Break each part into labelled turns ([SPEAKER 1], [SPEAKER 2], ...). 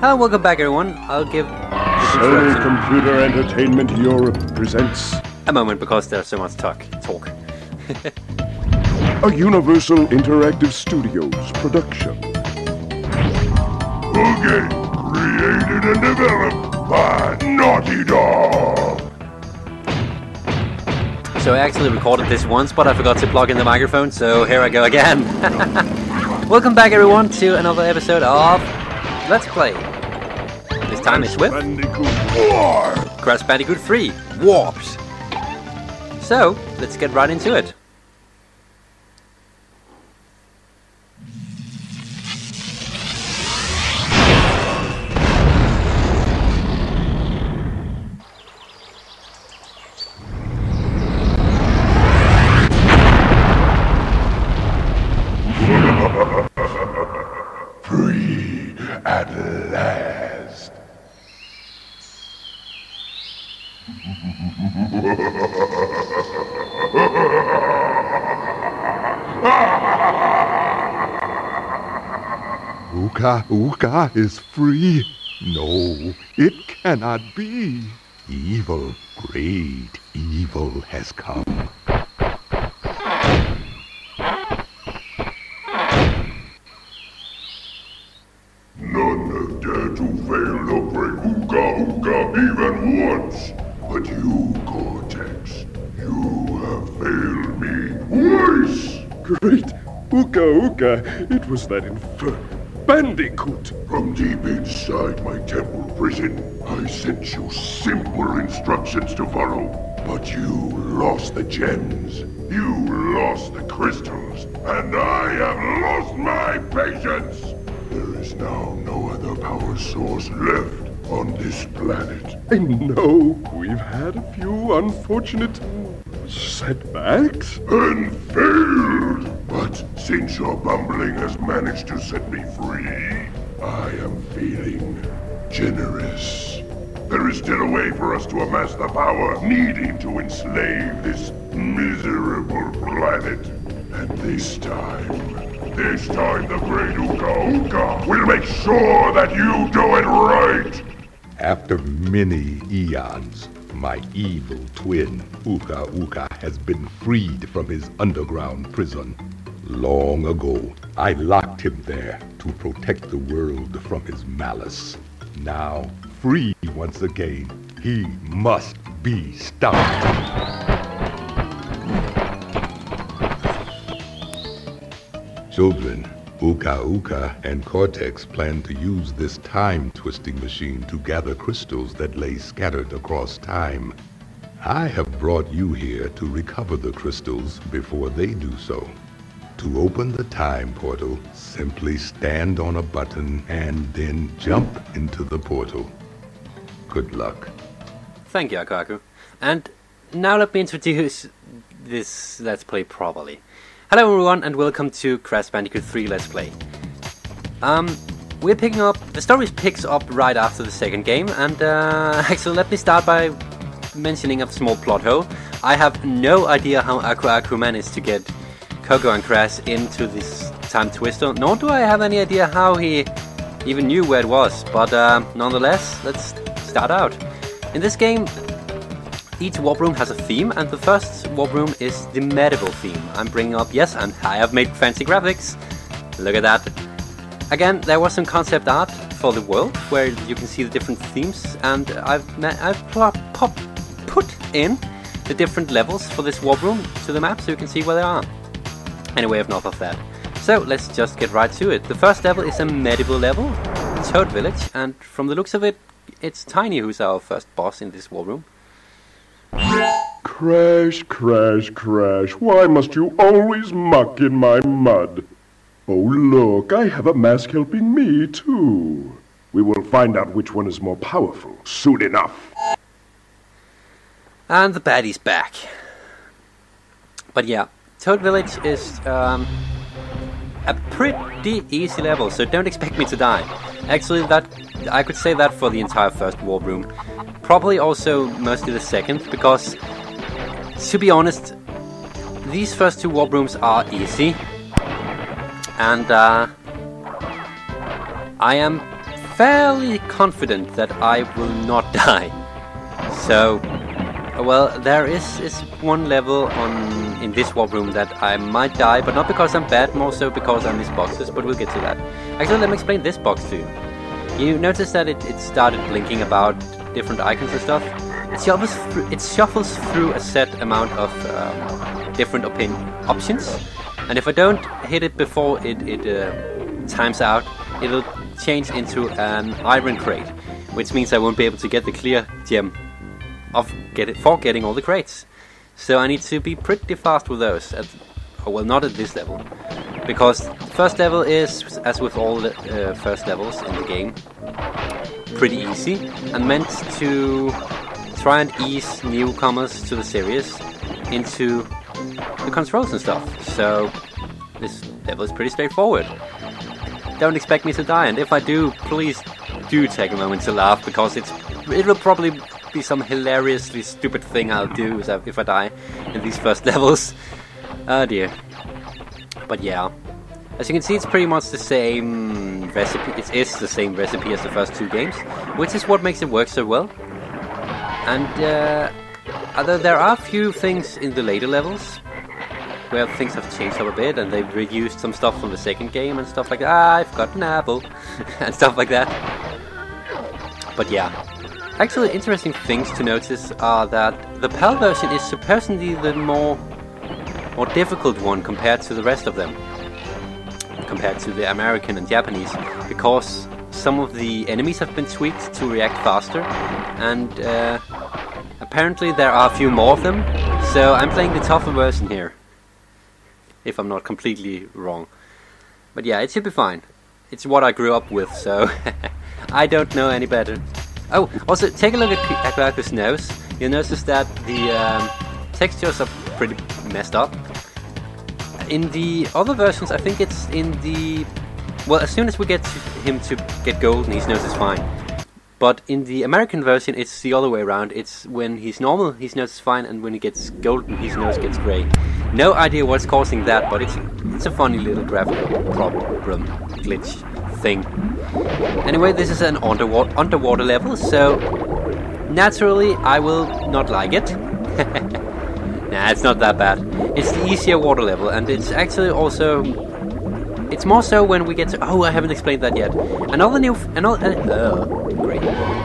[SPEAKER 1] Hello, welcome back everyone. I'll give
[SPEAKER 2] Sony Computer Entertainment Europe presents
[SPEAKER 1] a moment because there's so much talk.
[SPEAKER 2] a Universal Interactive Studios production. A game created and developed by Naughty Dog.
[SPEAKER 1] So I actually recorded this once, but I forgot to plug in the microphone, so here I go again. Welcome back everyone to another episode of Let's Play. This time it's with Crash Bandicoot 3 Warped. So, let's get right into it.
[SPEAKER 2] Free at last. Uka is free. No, it cannot be. Evil, great evil has come. None have dared to fail to break Uka even once. But you, Cortex, you have failed me twice. Great Uka, it was that infernal Bandicoot. From deep inside my temple prison, I sent you simple instructions to follow. But you lost the gems, you lost the crystals, and I have lost my patience. There is now no other power source left on this planet. I know we've had a few unfortunate setbacks and failed. But since your bumbling has managed to set me free, I am feeling generous. There is still a way for us to amass the power needing to enslave this miserable planet. And this time the great Uka will make sure that you do it right! After many eons, my evil twin, Uka, has been freed from his underground prison. Long ago, I locked him there to protect the world from his malice. Now, free once again, he must be stopped. Children, Uka and Cortex plan to use this time-twisting machine to gather crystals that lay scattered across time. I have brought you here to recover the crystals before they do so. To open the time portal, simply stand on a button and then jump into the portal. Good luck.
[SPEAKER 1] Thank you, Akaku. And now let me introduce this Let's Play properly. Hello everyone and welcome to Crash Bandicoot 3 Let's Play. We're picking up, the story picks up right after the second game, and actually let me start by mentioning a small plot hole. I have no idea how Aku managed to get Coco and Crash into this time twister, nor do I have any idea how he even knew where it was, but nonetheless, let's start out. In this game, each warp room has a theme, and the first warp room is the medieval theme. I'm bringing up, yes, and I have made fancy graphics. Look at that. Again, there was some concept art for the world, where you can see the different themes, and I've put in the different levels for this warp room to the map, so you can see where they are. Anyway, enough of that. So, let's just get right to it. The first level is a medieval level, Toad Village, and from the looks of it, it's Tiny who's our first boss in this warp room.
[SPEAKER 2] Crash, why must you always muck in my mud? Oh look, I have a mask helping me too. We will find out which one is more powerful soon enough.
[SPEAKER 1] And the baddie's back. But yeah, Toad Village is a pretty easy level, so don't expect me to die. Actually, that I could say that for the entire first warp room. Probably also mostly the second, because to be honest, these first two warp rooms are easy, and I am fairly confident that I will not die. So, well, there is one level in this warp room that I might die, but not because I'm bad, more so because I miss boxes, but we'll get to that. Actually, let me explain this box to you. You notice that it started blinking about different icons and stuff. It shuffles through a set amount of different options, and if I don't hit it before it times out, it'll change into an iron crate, which means I won't be able to get the clear gem for getting all the crates. So I need to be pretty fast with those. Well, not at this level, because first level is, as with all the first levels in the game, pretty easy and meant to try and ease newcomers to the series into the controls and stuff. So this level is pretty straightforward. Don't expect me to die, and if I do, please do take a moment to laugh, because it will probably be some hilariously stupid thing I'll do if I die in these first levels. Oh dear. But yeah, as you can see, it's pretty much the same recipe. It is the same recipe as the first two games, which is what makes it work so well. And although there are a few things in the later levels where things have changed up a bit, and they've reused some stuff from the second game and stuff like that. I've got an apple and stuff like that. But yeah, actually interesting things to notice are that the PAL version is supposedly the more difficult one compared to the rest of them, compared to the American and Japanese, because some of the enemies have been tweaked to react faster, and apparently there are a few more of them, so I'm playing the tougher version here, if I'm not completely wrong. But yeah, it should be fine. It's what I grew up with, so I don't know any better. Oh, also take a look at Coco's nose. You'll notice that the textures are pretty messed up. In the other versions, I think it's in the... Well, as soon as we get him to get golden, his nose is fine. But in the American version, it's the other way around. It's when he's normal, his nose is fine, and when he gets golden, his nose gets grey. No idea what's causing that, but it's a funny little graphical problem, glitch thing. Anyway, this is an underwater level, so naturally I will not like it. Nah, it's not that bad. It's the easier water level, and it's actually also... It's more so when we get to... Oh, I haven't explained that yet.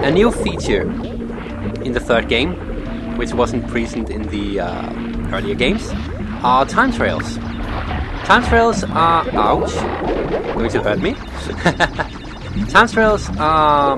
[SPEAKER 1] A new feature in the third game, which wasn't present in the earlier games, are time trails. Time trails are... Ouch. Going to hurt me? Time trails are...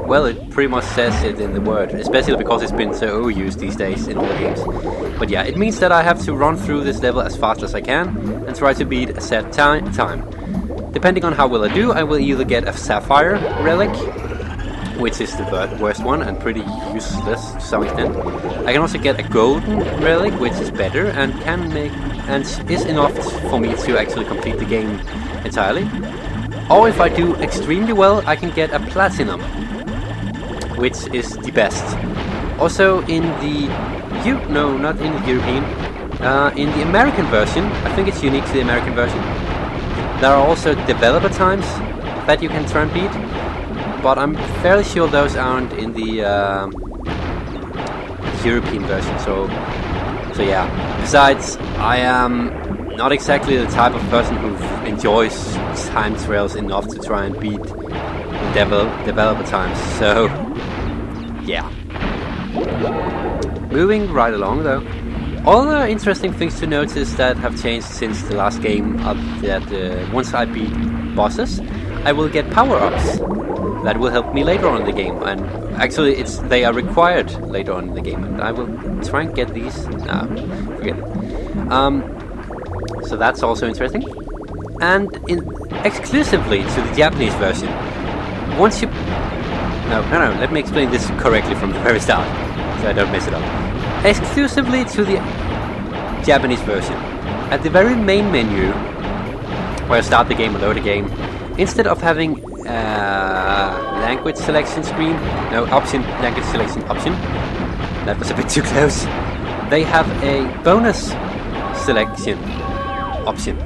[SPEAKER 1] Well, it pretty much says it in the word, especially because it's been so overused these days in all the games. But yeah, it means that I have to run through this level as fast as I can and try to beat a set time. Depending on how well I do, I will either get a sapphire relic, which is the worst one and pretty useless to some extent. I can also get a golden relic, which is better and is enough for me to actually complete the game entirely. Or if I do extremely well, I can get a platinum, which is the best. Also in the... No, not in the European. In the American version, I think it's unique to the American version, there are also developer times that you can try and beat, but I'm fairly sure those aren't in the European version, so yeah. Besides, I am not exactly the type of person who enjoys time trails enough to try and beat developer times, so yeah. Moving right along though, other interesting things to notice that have changed since the last game are that once I beat bosses, I will get power-ups that will help me later on in the game, and actually they are required later on in the game, and I will try and get these. Forget it. So that's also interesting. And exclusively to the Japanese version, once you... No, let me explain this correctly from the very start, so I don't mess it up. Exclusively to the Japanese version, at the very main menu, where I start the game or load the game, instead of having language selection screen, language selection option, that was a bit too close, they have a bonus selection option.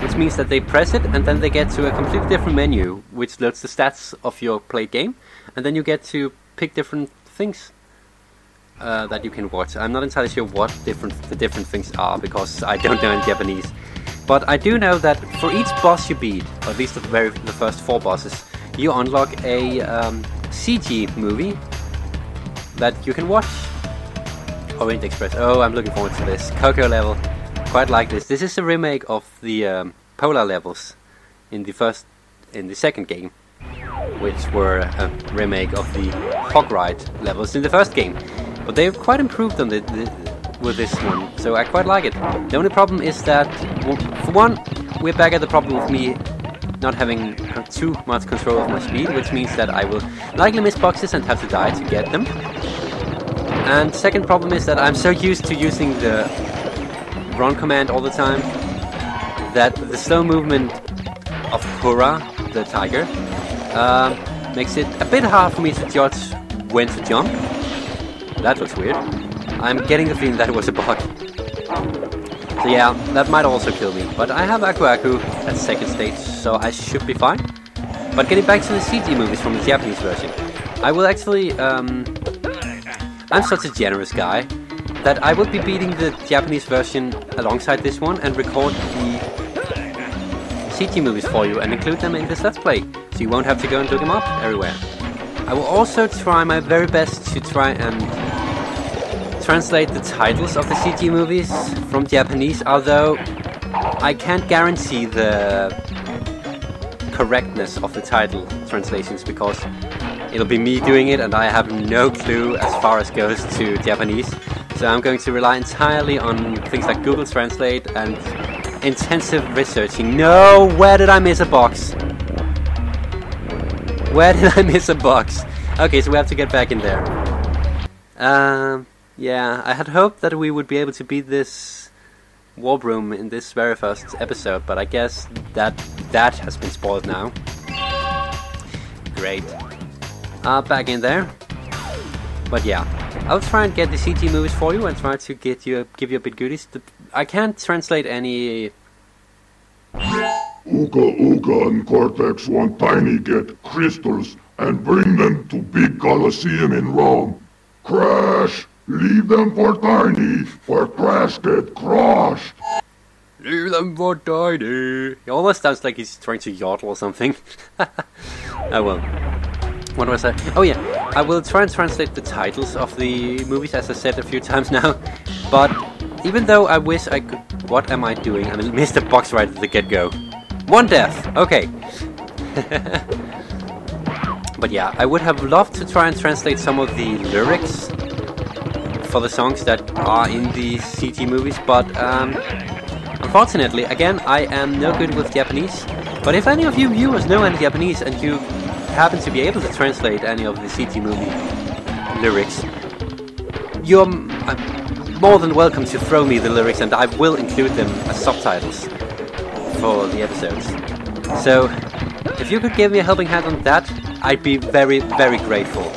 [SPEAKER 1] which means that they press it and then they get to a completely different menu, which loads the stats of your played game, and then you get to pick different things that you can watch. I'm not entirely sure what the different things are, because I don't know in Japanese. But I do know that for each boss you beat, or at least the first 4 bosses, you unlock a CG movie that you can watch. Orient Express. Oh, I'm looking forward to this. Coco level. Quite like this. This is a remake of the Polar levels in the second game, which were a remake of the Hog Ride levels in the first game. But they've quite improved on with this one, so I quite like it. The only problem is that, for one, we're back at the problem of me not having too much control of my speed, which means that I will likely miss boxes and have to die to get them. And second problem is that I'm so used to using the run command all the time that the slow movement of Kura, the tiger, makes it a bit hard for me to judge when to jump. That looks weird. I'm getting the feeling that it was a bug. So yeah, that might also kill me. But I have Aku Aku at second stage, so I should be fine. But getting back to the CG movies from the Japanese version, I will actually... I'm such a generous guy that I will be beating the Japanese version alongside this one and record the CG movies for you and include them in this Let's Play, so you won't have to go and look them up everywhere. I will also try my very best to try and translate the titles of the CG movies from Japanese, although I can't guarantee the correctness of the title translations, because it'll be me doing it and I have no clue as far as goes to Japanese. So I'm going to rely entirely on things like Google Translate and intensive researching. No! Where did I miss a box? Where did I miss a box? Okay, so we have to get back in there. Yeah, I had hoped that we would be able to beat this warp room in this very first episode, but I guess that has been spoiled now. Great. Back in there. But yeah, I'll try and get the CG movies for you and try to give you a bit goodies. I can't translate any...
[SPEAKER 2] Uga Uga and Cortex want Tiny get crystals and bring them to big Colosseum in Rome. Crash! Leave them for Tiny, for Crash get crushed!
[SPEAKER 1] Leave them for Tiny! It almost sounds like he's trying to yodel or something. Oh well. What was I? Oh yeah, I will try and translate the titles of the movies, as I said a few times now. But even though I wish I could... What am I doing? I missed the box right at the get-go. 1 death! Okay. But yeah, I would have loved to try and translate some of the lyrics for the songs that are in the CG movies, but unfortunately, again, I am no good with Japanese. But if any of you viewers know any Japanese and you happen to be able to translate any of the CG movie lyrics, you're more than welcome to throw me the lyrics and I will include them as subtitles for the episodes. So, if you could give me a helping hand on that, I'd be very, very grateful.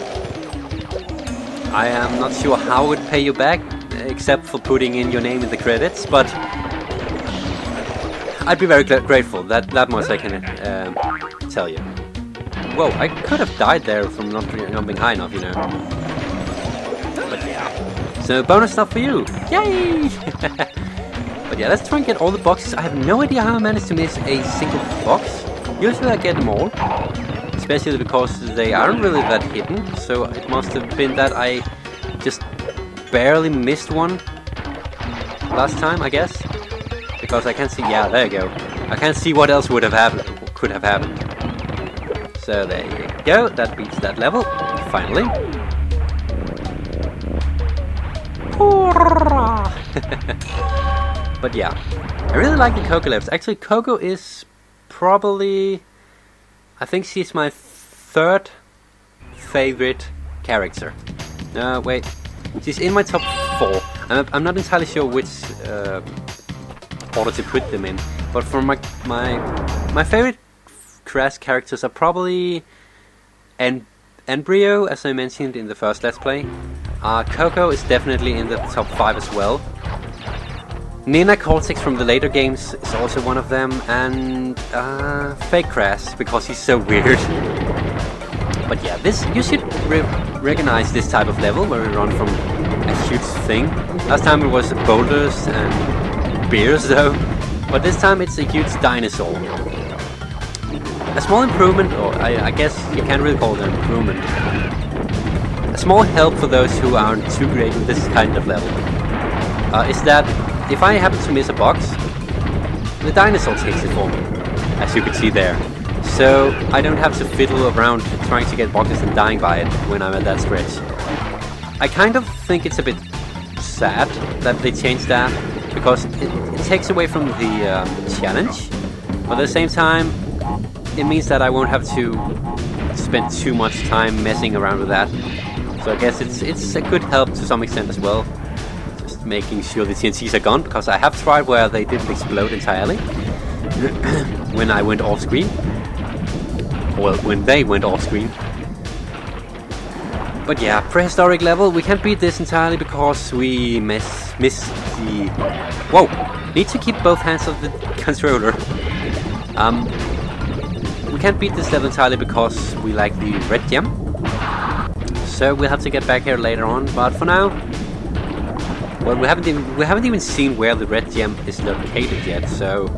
[SPEAKER 1] I am not sure how I would pay you back, except for putting in your name in the credits, but I'd be very grateful. That much I can tell you. Whoa, I could have died there from not being high enough, you know. But yeah. So bonus stuff for you! Yay! But yeah, let's try and get all the boxes. I have no idea how I managed to miss a single box. Usually I get them all. Especially because they aren't really that hidden. So it must have been that I just barely missed one last time, I guess. Because I can't see... Yeah, there you go. I can't see what else could have happened. So there you go, that beats that level, finally. But yeah, I really like the Coco levels. Actually, Coco is probably... I think she's my 3rd favorite character. No, wait. She's in my top 4. I'm not entirely sure which order to put them in. But for my favorite Crash characters are probably Embryo, as I mentioned in the first Let's Play. Coco is definitely in the top 5 as well. Nina Cortex from the later games is also one of them, and Fake Crash, because he's so weird. But yeah, you should recognize this type of level where we run from a huge thing. Last time it was boulders and bears though, but this time it's a huge dinosaur. A small improvement, or I guess you can't really call it an improvement. A small help for those who aren't too great with this kind of level is that if I happen to miss a box, the dinosaur takes it for me, as you can see there. So I don't have to fiddle around trying to get boxes and dying by it when I'm at that stretch. I kind of think it's a bit sad that they changed that, because it takes away from the challenge, but at the same time it means that I won't have to spend too much time messing around with that. So I guess it's a good help to some extent as well, just making sure the TNTs are gone, because I have tried where they didn't explode entirely when I went off screen. Well, when they went off screen. But yeah, prehistoric level, we can't beat this entirely because we missed the... Whoa! Need to keep both hands of the controller. We can't beat this level entirely because we lack the red gem. So we'll have to get back here later on, but for now... Well, we haven't even seen where the red gem is located yet, so...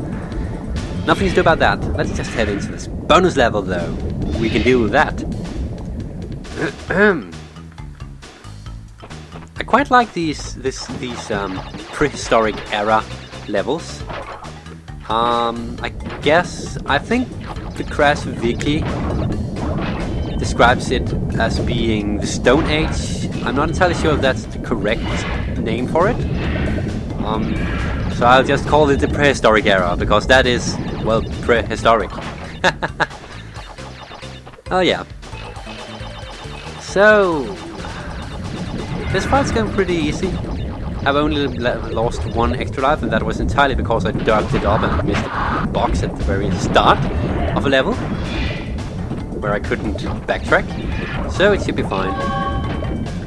[SPEAKER 1] Nothing to do about that. Let's just head into this bonus level though. We can deal with that. I quite like these prehistoric era levels. I think the Crash Wiki describes it as being the Stone Age. I'm not entirely sure if that's the correct name for it. So I'll just call it the prehistoric era, because that is, well, prehistoric. Oh yeah. So this fight's going pretty easy. I've only lost one extra life, and that was entirely because I dug it up and missed a box at the very start of a level where I couldn't backtrack. So it should be fine.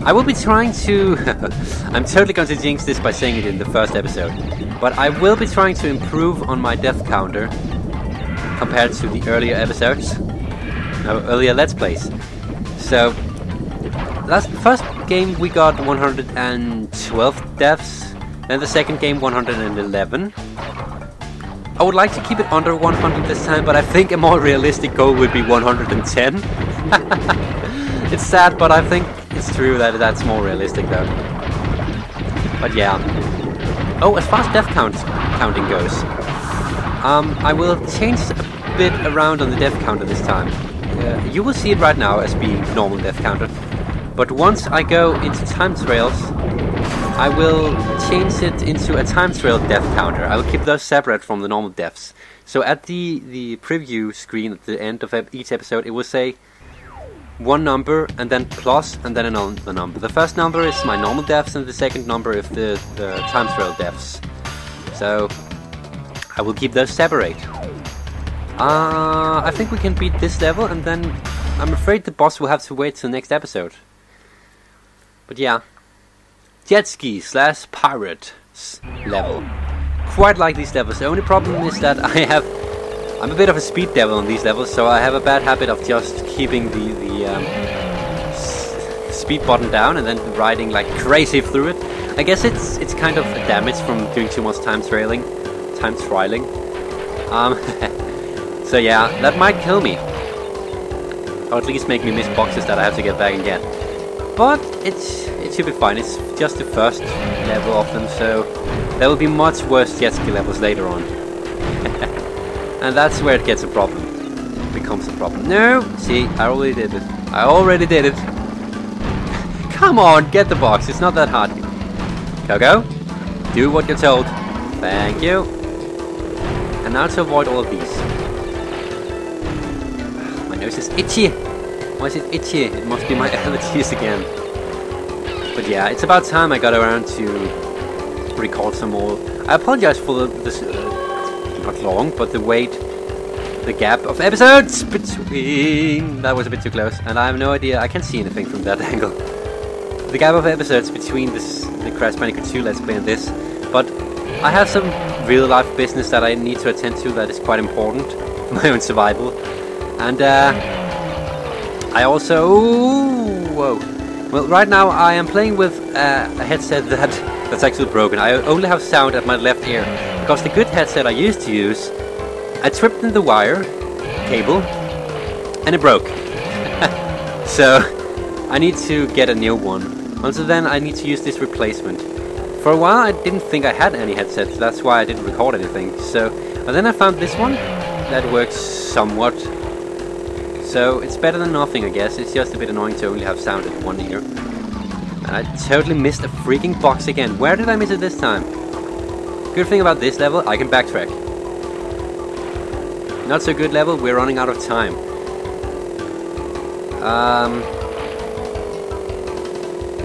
[SPEAKER 1] I will be trying to... I'm totally going to jinx this by saying it in the first episode, but I will be trying to improve on my death counter compared to the earlier episodes, earlier Let's Plays. So, first game we got 112 deaths, then the second game 111. I would like to keep it under 100 this time, but I think a more realistic goal would be 110. It's sad, but I think it's true that that's more realistic though. But yeah. Oh, as far as death counting goes, I will change a bit around on the death counter this time. You will see it right now as being normal death counter, but once I go into time trails, I will change it into a time trail death counter. I will keep those separate from the normal deaths. So at the preview screen at the end of each episode, it will say one number and then plus and then another number. The first number is my normal deaths and the second number is the time trail deaths. So I will keep those separate. I think we can beat this level, and then I'm afraid the boss will have to wait till next episode. But yeah, jet ski / pirates level. Quite like these levels. The only problem is that I'm a bit of a speed devil on these levels, so I have a bad habit of just keeping the speed button down and then riding like crazy through it. I guess it's kind of a damage from doing too much time trialing. So yeah, that might kill me, or at least make me miss boxes that I have to get back and get. But it should be fine. It's just the first level of them, so there will be much worse jet ski levels later on. And that's where it gets a problem. It becomes a problem. No! See, I already did it. Come on, get the box. It's not that hard. Coco, do what you're told. Thank you. And now to avoid all of these. My nose is itchy. Why is it itchy? It must be my allergies again. But yeah, it's about time I got around to record some more. I apologize for this... not long, but the gap of episodes between... That was a bit too close, and I have no idea, I can't see anything from that angle. The gap of episodes between the Crash Bandicoot 2 Let's Play and this, but I have some real life business that I need to attend to that is quite important for my own survival. And I also... Whoa. Well, right now I am playing with a headset that's actually broken. I only have sound at my left ear, because the good headset I used to use, I tripped in the wire cable and it broke. So I need to get a new one. Until then I need to use this replacement. For a while I didn't think I had any headsets, that's why I didn't record anything. But then I found this one that works somewhat. So it's better than nothing, I guess. It's just a bit annoying to only have sound at one ear. And I totally missed a freaking box again. Where did I miss it this time? Good thing about this level, I can backtrack. Not so good level, we're running out of time.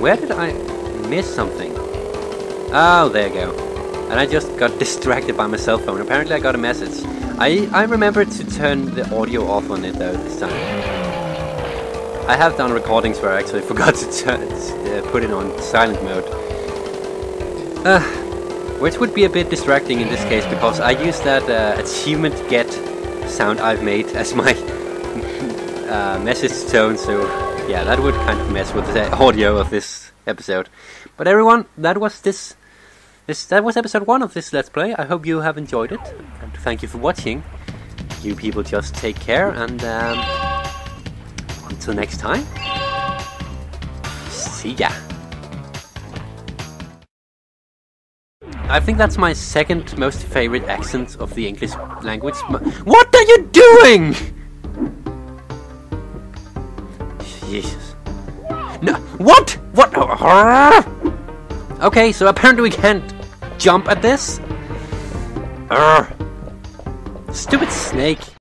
[SPEAKER 1] Where did I miss something? Oh, there you go. And I just got distracted by my cell phone. Apparently I got a message. I remembered to turn the audio off on it though this time. I have done recordings where I actually forgot to put it on silent mode. Which would be a bit distracting in this case, because I use that achievement get sound I've made as my message tone, so yeah, that would kind of mess with the audio of this episode. But everyone, that was episode 1 of this Let's Play. I hope you have enjoyed it, and thank you for watching. You people just take care, and until next time, see ya. I think that's my second most favorite accent of the English language. What are you doing? Jesus. No, what? What? Okay, so apparently we can't jump at this. Stupid snake.